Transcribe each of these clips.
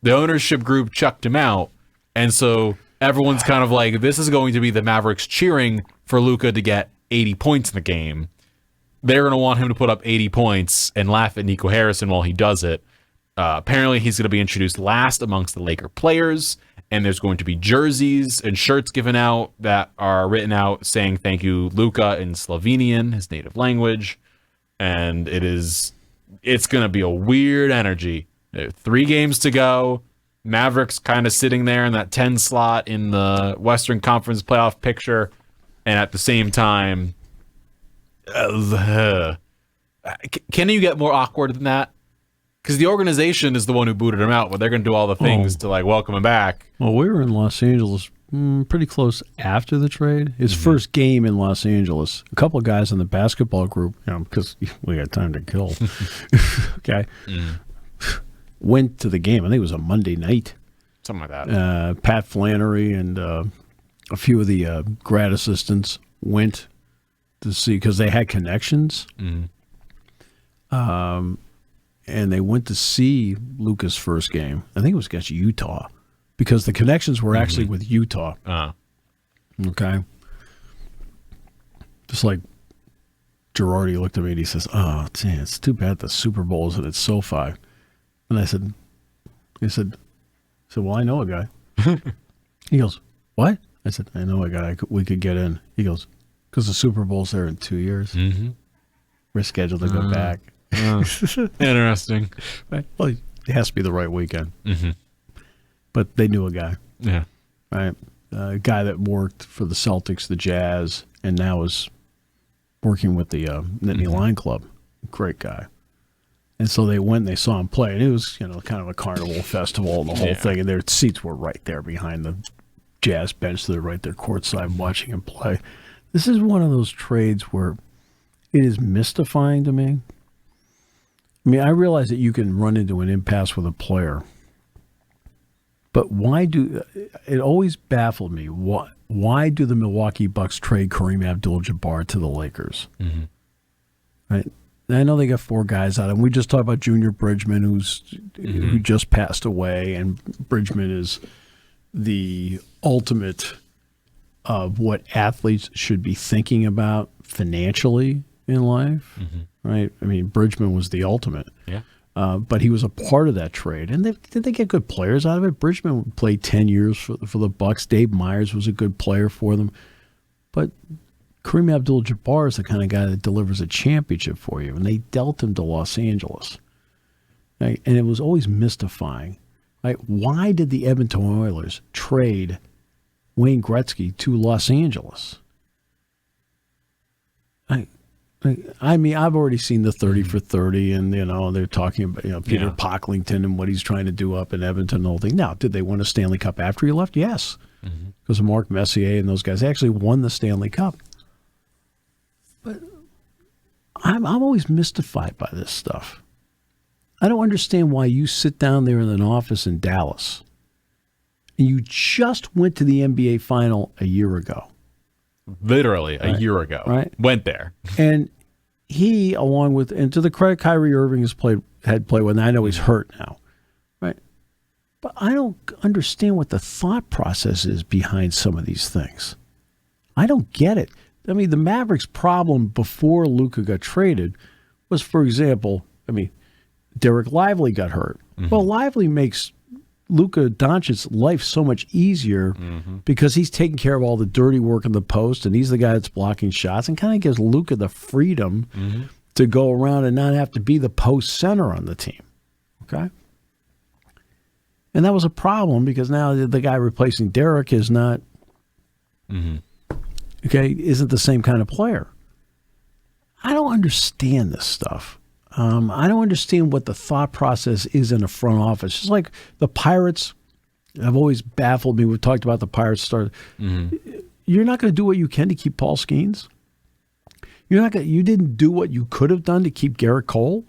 The ownership group chucked him out, and so everyone's kind of like, this is going to be the Mavericks cheering for Luka to get 80 points in the game. They're going to want him to put up 80 points and laugh at Nico Harrison while he does it. Apparently, he's going to be introduced last amongst the Laker players, and there's going to be jerseys and shirts given out that are written out saying thank you, Luka, in Slovenian, his native language. And it's going to be a weird energy. 3 games to go. Mavericks kind of sitting there in that 10 slot in the Western Conference playoff picture. And at the same time, can you get more awkward than that? Because the organization is the one who booted him out, but they're going to do all the things to like welcome him back. Well, we were in Los Angeles pretty close after the trade. His first game in Los Angeles, a couple of guys in the basketball group, because we had time to kill, okay, went to the game. I think it was a Monday night. Something like that. Pat Flannery and a few of the grad assistants went to see because they had connections. And they went to see Luka's first game. I think it was against Utah because the connections were actually with Utah. Okay. Just like Girardi looked at me and he says, "Oh, it's too bad the Super Bowl isn't at SoFi." And I said, "Well, I know a guy." He goes, "What?" I said, "I know a guy we could get in." He goes, "Because the Super Bowl's there in 2 years. We're scheduled to go back." Interesting. Right. Well, it has to be the right weekend. But they knew a guy. Yeah. Right. A guy that worked for the Celtics, the Jazz, and now is working with the Nittany Lion Club. Great guy. And so they went and they saw him play. And it was, kind of a carnival festival and the whole thing. And their seats were right there behind the Jazz bench. They're right there courtside watching him play. This is one of those trades where it is mystifying to me. I mean, I realize that you can run into an impasse with a player, but it always baffled me, why do the Milwaukee Bucks trade Kareem Abdul-Jabbar to the Lakers? Right? And I know they got 4 guys out, and we just talked about Junior Bridgman, who just passed away, and Bridgman is the ultimate of what athletes should be thinking about financially in life. Right? I mean, Bridgman was the ultimate. Yeah. But he was a part of that trade. And did they get good players out of it? Bridgman played 10 years for the Bucks. Dave Myers was a good player for them. But Kareem Abdul-Jabbar is the kind of guy that delivers a championship for you. And they dealt him to Los Angeles. Right? And it was always mystifying. Right? Why did the Edmonton Oilers trade Wayne Gretzky to Los Angeles? I mean, I've already seen the 30 for 30, and, they're talking about, Peter Pocklington and what he's trying to do up in Edmonton and the whole thing. Now, did they win a Stanley Cup after he left? Yes. Because of Mark Messier and those guys. They actually won the Stanley Cup. But I'm always mystified by this stuff. I don't understand why you sit down there in an office in Dallas and you just went to the NBA final a year ago. Literally a year ago. Right. Went there. And he, along with, and to the credit Kyrie Irving had played with, and I know he's hurt now. Right. But I don't understand what the thought process is behind some of these things. I don't get it. I mean, the Mavericks' problem before Luka got traded was, for example, Derek Lively got hurt. Well, Lively makes Luka Doncic's life so much easier because he's taking care of all the dirty work in the post, and he's the guy that's blocking shots, and kind of gives Luka the freedom to go around and not have to be the post center on the team. Okay? And that was a problem because now the guy replacing Derek is not, isn't the same kind of player. I don't understand this stuff. I don't understand what the thought process is in a front office. Just like the Pirates have always baffled me. We've talked about the Pirates start. You're not going to do what you can to keep Paul Skeens? You didn't do what you could have done to keep Garrett Cole?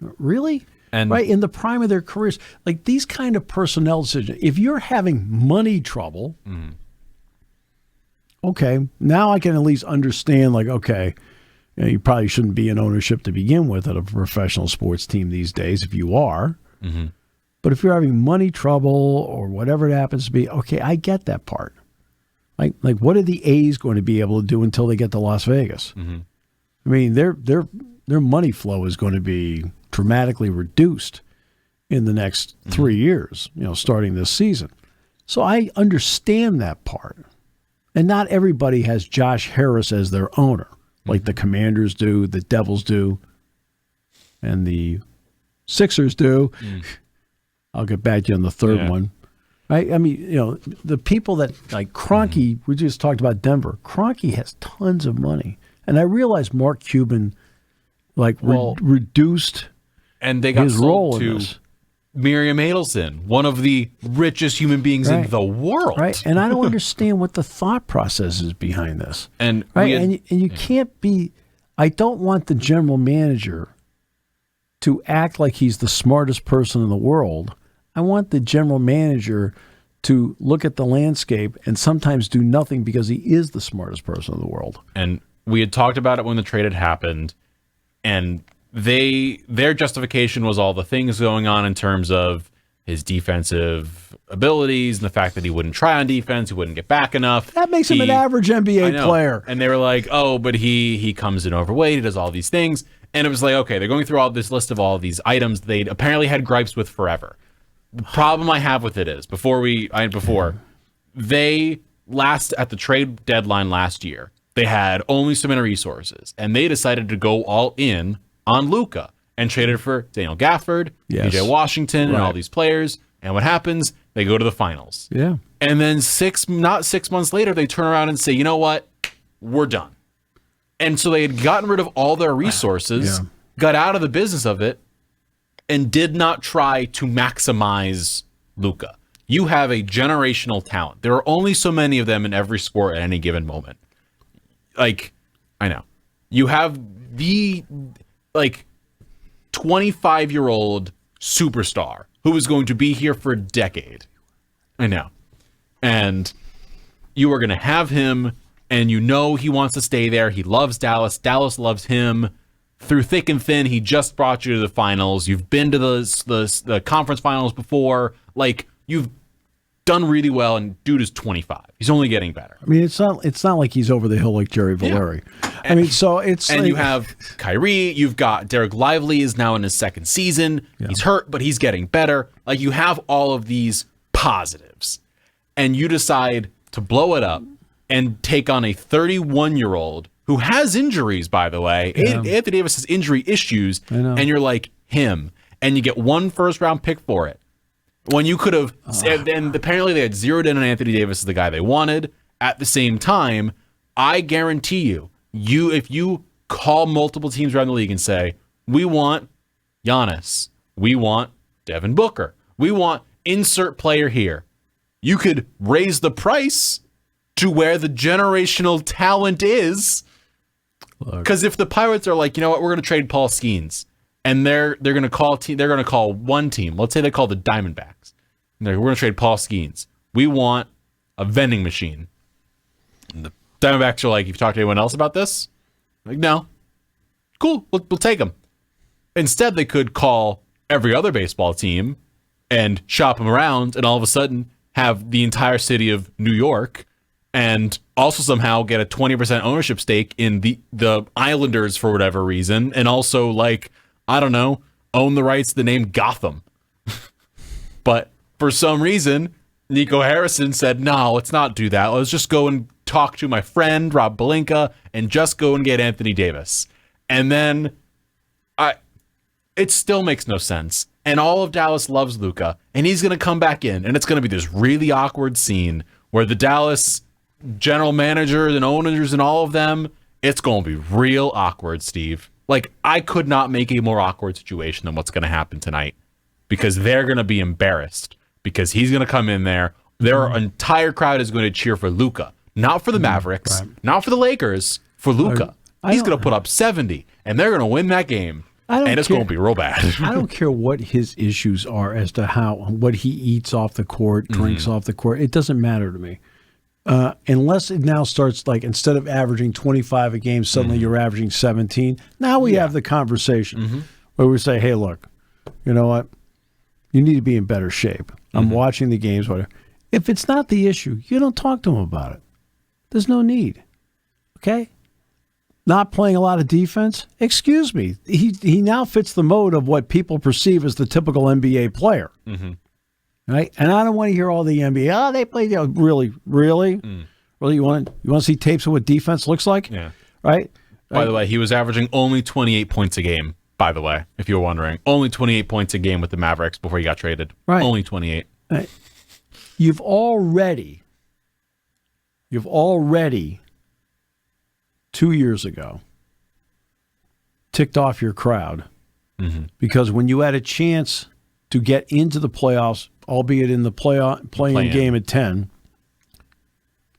Really? And right in the prime of their careers. Like these kind of personnel decisions, if you're having money trouble, okay, now I can at least understand, like, okay, you probably shouldn't be in ownership to begin with at a professional sports team these days if you are. But if you're having money trouble or whatever it happens to be, okay, I get that part. Like what are the A's going to be able to do until they get to Las Vegas? Mm-hmm. I mean, their money flow is going to be dramatically reduced in the next 3 years, starting this season. So I understand that part. And not everybody has Josh Harris as their owner, like the Commanders do, the Devils do, and the Sixers do. I'll get back to you on the third one. Right? I mean, the people that, like Kroenke, we just talked about Denver. Kroenke has tons of money. And I realize Mark Cuban, reduced and they got his sold role to in this. Miriam Adelson, one of the richest human beings in the world. Right. And I don't understand what the thought process is behind this. And you can't be, I don't want the general manager to act like he's the smartest person in the world. I want the general manager to look at the landscape and sometimes do nothing because he is the smartest person in the world. And we had talked about it when the trade had happened, and their justification was all the things going on in terms of his defensive abilities and the fact that he wouldn't try on defense, he wouldn't get back enough. That makes him an average NBA player. And they were like, oh, but he comes in overweight, he does all these things. And it was like, okay, they're going through all this list of all of these items they'd apparently had gripes with forever. The problem I have with it is, they last at the trade deadline last year, they had only so many resources, and they decided to go all in on Luka and traded for Daniel Gafford, PJ Washington, and all these players. And what happens? They go to the finals. Yeah. And then not 6 months later, they turn around and say, you know what? We're done. And so they had gotten rid of all their resources, got out of the business of it, and did not try to maximize Luka. You have a generational talent. There are only so many of them in every sport at any given moment. I know. You have the 25-year-old superstar who is going to be here for a decade. I know. And you are going to have him, and he wants to stay there. He loves Dallas. Dallas loves him. Through thick and thin, he just brought you to the finals. You've been to the conference finals before. You've done really well, and dude is 25. He's only getting better. I mean, it's not like he's over the hill like Jerry Valeri. Yeah. You have Kyrie. You've got Derek Lively is now in his second season. Yeah. He's hurt, but he's getting better. You have all of these positives, and you decide to blow it up and take on a 31-year-old who has injuries, by the way. Yeah. Anthony Davis has injury issues, and you're like him, and you get one first-round pick for it. When you could have, and apparently they had zeroed in on Anthony Davis as the guy they wanted. At the same time, I guarantee you, if you call multiple teams around the league and say, we want Giannis, we want Devin Booker, we want insert player here, you could raise the price to where the generational talent is. Because if the Pirates are like, you know what, we're going to trade Paul Skeens, and they're going to call one team. Let's say they call the Diamondbacks. We're going to trade Paul Skeens. We want a vending machine. And the Diamondbacks are like, you've talked to anyone else about this? Like, no. Cool, we'll take them. Instead, they could call every other baseball team and shop them around, and all of a sudden have the entire city of New York, and also somehow get a 20% ownership stake in the Islanders for whatever reason, and also I don't know, own the rights to the name Gotham. But for some reason, Nico Harrison said, no, let's not do that. Let's just go and talk to my friend, Rob Pelinka, and just go and get Anthony Davis. And then it still makes no sense. And all of Dallas loves Luka, and he's going to come back in, and it's going to be this really awkward scene where the Dallas general managers and owners and all of them, it's going to be real awkward, Steve. I could not make a more awkward situation than what's going to happen tonight, because they're going to be embarrassed because he's going to come in there. Their entire crowd is going to cheer for Luka, not for the Mavericks, not for the Lakers, for Luka. He's going to put up 70, and they're going to win that game, and it's going to be real bad. I don't care what his issues are as to what he eats off the court, drinks off the court. It doesn't matter to me. Unless it now starts instead of averaging 25 a game, suddenly you're averaging 17. Now we have the conversation where we say, hey, look, you know what? You need to be in better shape. I'm watching the games, whatever. If it's not the issue, you don't talk to him about it. There's no need. Okay? Not playing a lot of defense? Excuse me. He now fits the mode of what people perceive as the typical NBA player. Right? And I don't want to hear all the NBA, oh, they play, really? Really, you want to see tapes of what defense looks like? Yeah. Right? By the way, he was averaging only 28 points a game, by the way, if you were wondering. Only 28 points a game with the Mavericks before he got traded. Right. Only 28. Right. You've already 2 years ago ticked off your crowd because when you had a chance to get into the playoffs, albeit in the playing game at 10,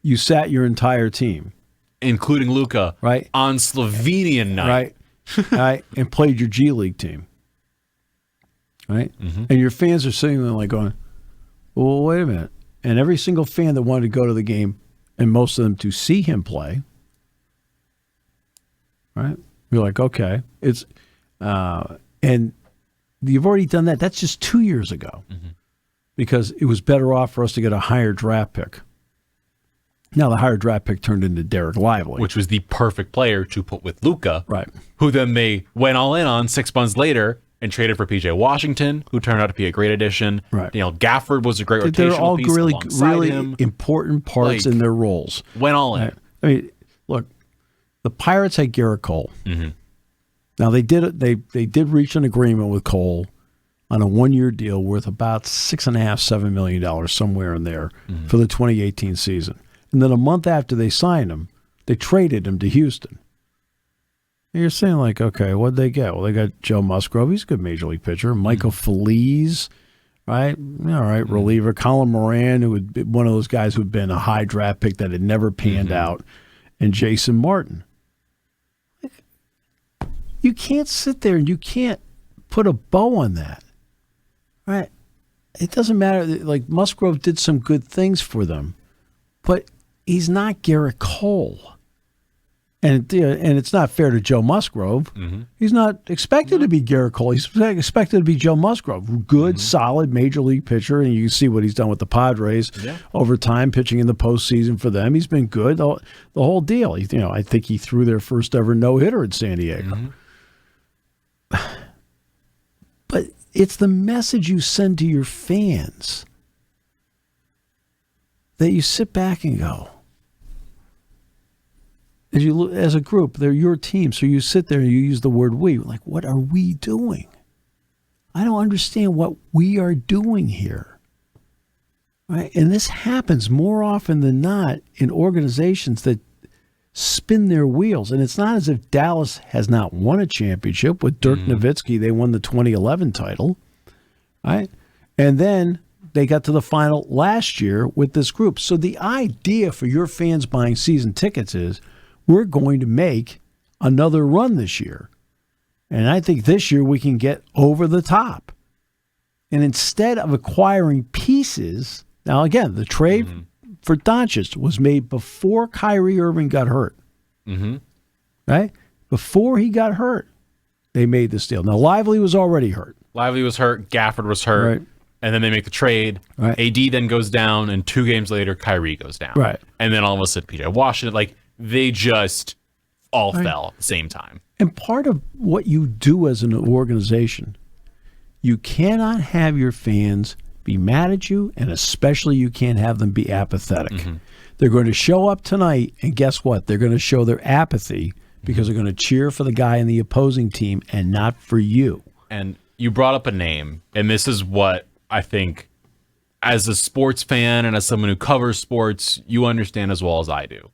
you sat your entire team. Including Luka, right, on Slovenian night. Right, and played your G League team. Right? And your fans are sitting there like going, well, wait a minute. And every single fan that wanted to go to the game, and most of them to see him play, right? You're like, okay. It's and you've already done that. That's just 2 years ago. Because it was better off for us to get a higher draft pick. Now the higher draft pick turned into Derek Lively. Which was the perfect player to put with Luka. Right. Who then they went all in on 6 months later and traded for P.J. Washington, who turned out to be a great addition. Right. Daniel Gafford was a great rotational They're all piece really alongside him. important parts in their roles. Went all in. Right. I mean, look, the Pirates had Garrett Cole. Now they did reach an agreement with Cole on a 1-year deal worth about $6.5–7 million, somewhere in there, for the 2018 season. And then a month after they signed him, they traded him to Houston. And you're saying, like, okay, what'd they get? Well, they got Joe Musgrove. He's a good major league pitcher. Michael Feliz, right? All right, reliever. Colin Moran, who would be one of those guys who had been a high draft pick that had never panned out. And Jason Martin. You can't sit there and you can't put a bow on that. Right? It doesn't matter. Like, Musgrove did some good things for them, but he's not Garrett Cole. And it's not fair to Joe Musgrove. He's not expected to be Garrett Cole. He's expected to be Joe Musgrove. Good, solid major league pitcher, and you can see what he's done with the Padres over time, pitching in the postseason for them. He's been good, the whole deal. I think he threw their first ever no-hitter in San Diego. But it's the message you send to your fans that you sit back and go, as a group, they're your team. So you sit there and you use the word we. Like, what are we doing? I don't understand what we are doing here. Right? And this happens more often than not in organizations that spin their wheels. And it's not as if Dallas has not won a championship. With Dirk Nowitzki, they won the 2011 title. Right? And then they got to the final last year with this group. So the idea for your fans buying season tickets is, we're going to make another run this year. And I think this year we can get over the top. And instead of acquiring pieces, now again, the trade for Doncic was made before Kyrie Irving got hurt. Right? Before he got hurt, they made this deal. Now, Lively was already hurt. Lively was hurt. Gafford was hurt. Right. And then they make the trade. Right. AD then goes down, and 2 games later, Kyrie goes down. Right. And then all of a sudden, P.J. Washington, like, they just all fell at the same time. And part of what you do as an organization, you cannot have your fans be mad at you, and especially you can't have them be apathetic. They're going to show up tonight, and guess what? They're going to show their apathy because they're going to cheer for the guy in the opposing team and not for you. And you brought up a name, and this is what I think, as a sports fan and as someone who covers sports, you understand as well as I do.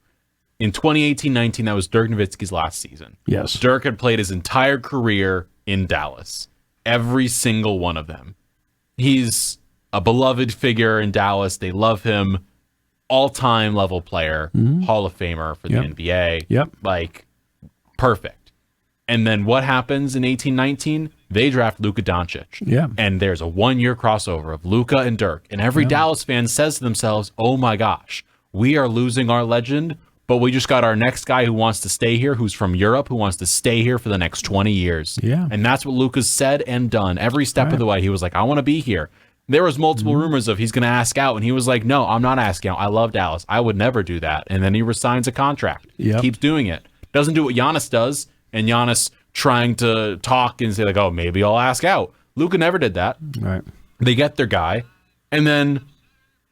In 2018-19, that was Dirk Nowitzki's last season. Yes. Dirk had played his entire career in Dallas. Every single one of them. He's a beloved figure in Dallas. They love him. All-time level player. Hall of Famer for the NBA. Like, perfect. And then what happens in 18-19? They draft Luka Doncic. And there's a 1-year crossover of Luka and Dirk. And every Dallas fan says to themselves, oh my gosh, we are losing our legend, but we just got our next guy who wants to stay here, who's from Europe, who wants to stay here for the next 20 years. Yeah. And that's what Luka's said and done. Every step of the way, he was like, I want to be here. There was multiple rumors of he's going to ask out, and he was like, no, I'm not asking out. I love Dallas. I would never do that. And then he resigns a contract. Yep. Keeps doing it. Doesn't do what Giannis does, and Giannis trying to talk and say, like, oh, maybe I'll ask out. Luka never did that. Right. They get their guy, and then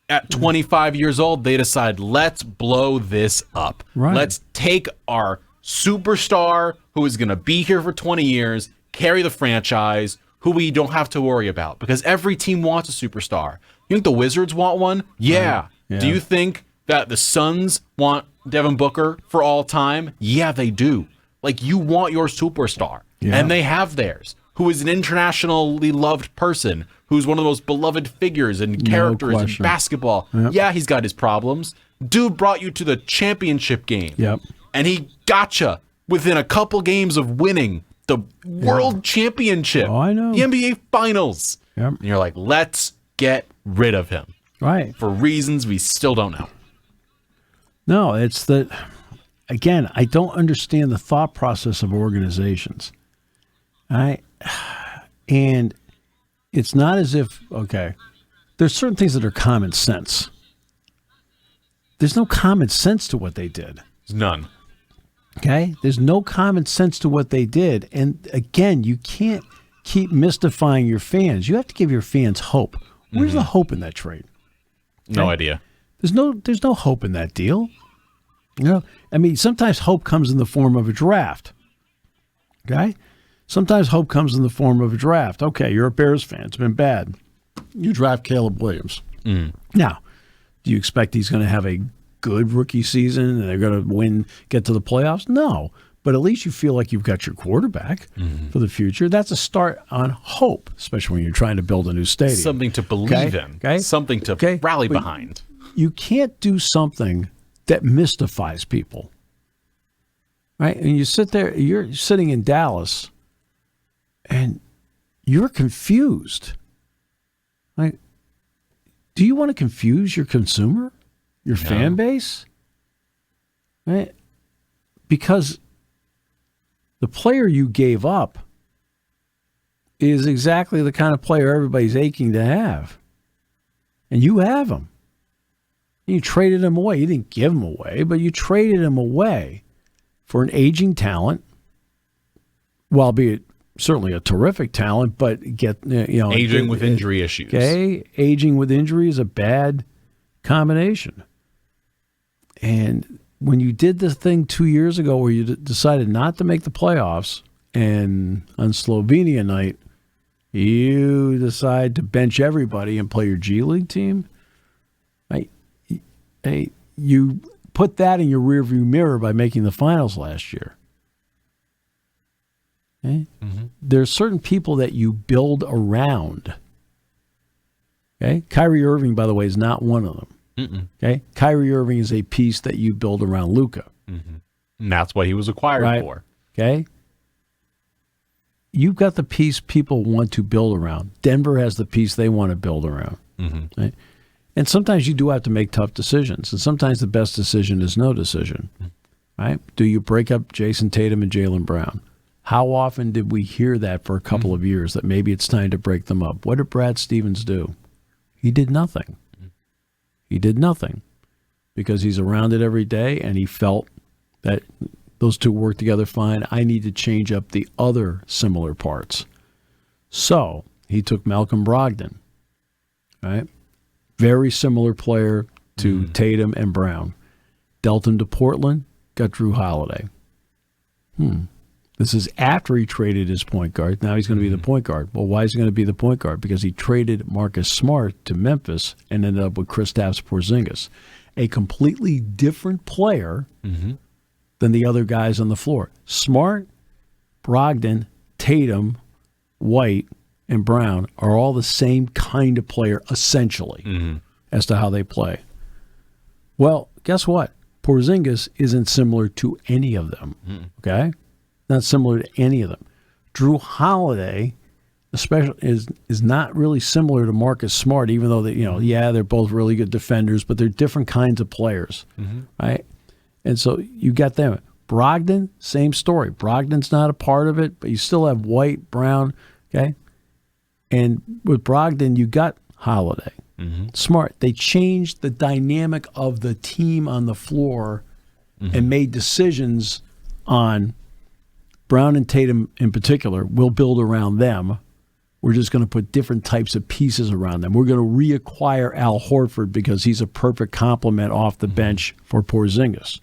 at 25 years old, they decide, let's blow this up. Right. Let's take our superstar who is going to be here for 20 years, carry the franchise, who we don't have to worry about, because every team wants a superstar. You think the Wizards want one? Yeah. Yeah. Do you think that the Suns want Devin Booker for all time? Yeah, they do. Like, you want your superstar, and they have theirs, who is an internationally loved person, who's one of the most beloved figures and characters in basketball. Yep. Yeah, he's got his problems. Dude brought you to the championship game. Yep. And he gotcha within a couple games of winning the world championship. Oh, I know. The NBA finals. Yep. And you're like, let's get rid of him. Right. For reasons we still don't know. No, it's that, again, I don't understand the thought process of organizations. And it's not as if, okay, there's certain things that are common sense. There's no common sense to what they did. There's none. Okay? There's no common sense to what they did. And again, you can't keep mystifying your fans. You have to give your fans hope. Where's the hope in that trade? No idea. There's no hope in that deal. You know, I mean, sometimes hope comes in the form of a draft. Okay? Sometimes hope comes in the form of a draft. Okay, you're a Bears fan. It's been bad. You draft Caleb Williams. Now, do you expect he's going to have a good rookie season and they're going to get to the playoffs? No. But at least you feel like you've got your quarterback for the future. That's a start on hope, especially when you're trying to build a new stadium. Something to believe in. Okay? Something to rally behind. You can't do something that mystifies people. Right? And you sit there, you're sitting in Dallas, and you're confused. Like, do you want to confuse your consumer, your fan base? Right? Because the player you gave up is exactly the kind of player everybody's aching to have. And you have him. You traded him away. You didn't give him away, but you traded him away for an aging talent, well, albeit certainly a terrific talent, but aging with injury issues. Okay, aging with injury is a bad combination. And when you did the thing 2 years ago where you decided not to make the playoffs, and on Slovenia night, you decide to bench everybody and play your G League team, you put that in your rearview mirror by making the finals last year. Okay? There are certain people that you build around. Okay, Kyrie Irving, by the way, is not one of them. Okay, Kyrie Irving is a piece that you build around Luka. And that's what he was acquired for. Okay, you've got the piece people want to build around. Denver has the piece they want to build around. Right? And sometimes you do have to make tough decisions, and sometimes the best decision is no decision. Right? Do you break up Jason Tatum and Jaylen Brown? How often did we hear that for a couple of years, that maybe it's time to break them up? What did Brad Stevens do? He did nothing. He did nothing because he's around it every day, and he felt that those two work together fine. I need to change up the other similar parts. So he took Malcolm Brogdon, right? Very similar player to Tatum and Brown. Dealt him to Portland, got Drew Holiday. This is after he traded his point guard. Now he's going to be the point guard. Well, why is he going to be the point guard? Because he traded Marcus Smart to Memphis and ended up with Kristaps Porzingis, a completely different player than the other guys on the floor. Smart, Brogdon, Tatum, White, and Brown are all the same kind of player, essentially, as to how they play. Well, guess what? Porzingis isn't similar to any of them, okay? Not similar to any of them. Drew Holiday, especially, is not really similar to Marcus Smart, even though they're both really good defenders, but they're different kinds of players, right? And so you got them. Brogdon, same story. Brogdon's not a part of it, but you still have White, Brown, okay? And with Brogdon, you got Holiday. Smart. They changed the dynamic of the team on the floor and made decisions on Brown and Tatum in particular. We'll build around them. We're just going to put different types of pieces around them. We're going to reacquire Al Horford because he's a perfect complement off the bench for Porzingis.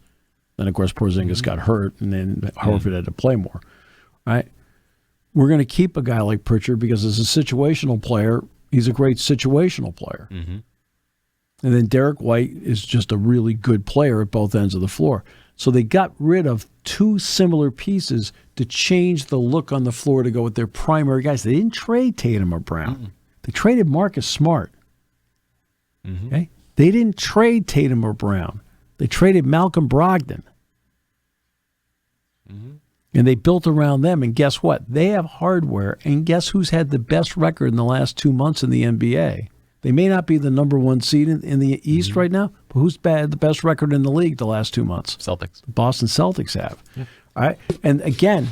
Then, of course, Porzingis got hurt, and then Horford had to play more. Right? We're going to keep a guy like Pritchard because as a situational player, he's a great situational player. And then Derek White is just a really good player at both ends of the floor. So they got rid of two similar pieces to change the look on the floor to go with their primary guys. They didn't trade Tatum or Brown. They traded Marcus Smart. Okay? They didn't trade Tatum or Brown. They traded Malcolm Brogdon. And they built around them, and guess what? They have hardware, and guess who's had the best record in the last 2 months in the NBA? They may not be the number one seed in the East right now, but who's had the best record in the league the last 2 months? Celtics. The Boston Celtics have. All right? And again,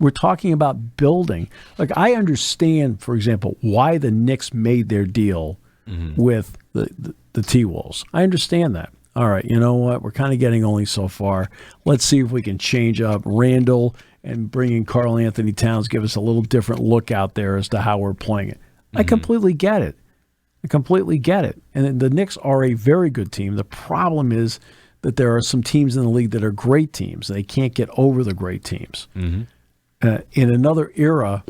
we're talking about building. Like, I understand, for example, why the Knicks made their deal with the T-Wolves. I understand that. All right, you know what? We're kind of getting only so far. Let's see if we can change up Randall and bring in Karl Anthony Towns, give us a little different look out there as to how we're playing it. I completely get it. And the Knicks are a very good team. The problem is that there are some teams in the league that are great teams. They can't get over the great teams. In another era,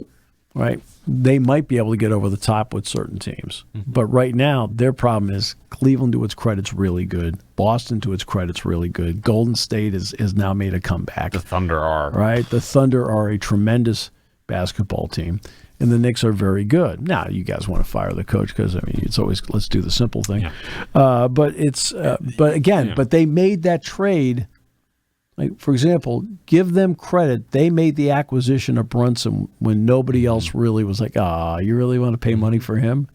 right, they might be able to get over the top with certain teams. But right now, their problem is Cleveland, to its credit's really good. Boston, to its credit's really good. Golden State has now made a comeback. The Thunder are. Right? The Thunder are a tremendous basketball team. And the Knicks are very good. Now, you guys want to fire the coach because, I mean, it's always, let's do the simple thing. But they made that trade. Like, for example, give them credit. They made the acquisition of Brunson when nobody else really was like, you really want to pay money for him?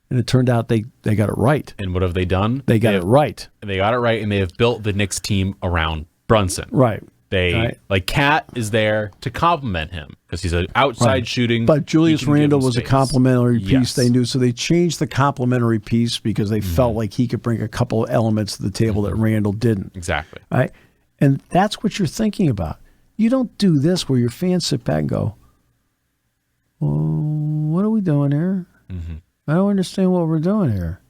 And it turned out they got it right. And what have they done? They got it right. They got it right, and they have built the Knicks team around Brunson. Right. Like, Cat is there to complement him because he's an outside shooting. But Julius Randle was a complementary piece. Yes. They knew, so they changed the complementary piece because they felt like he could bring a couple of elements to the table that Randle didn't. Exactly. Right. And that's what you're thinking about. You don't do this where your fans sit back and go, well, what are we doing here? I don't understand what we're doing here.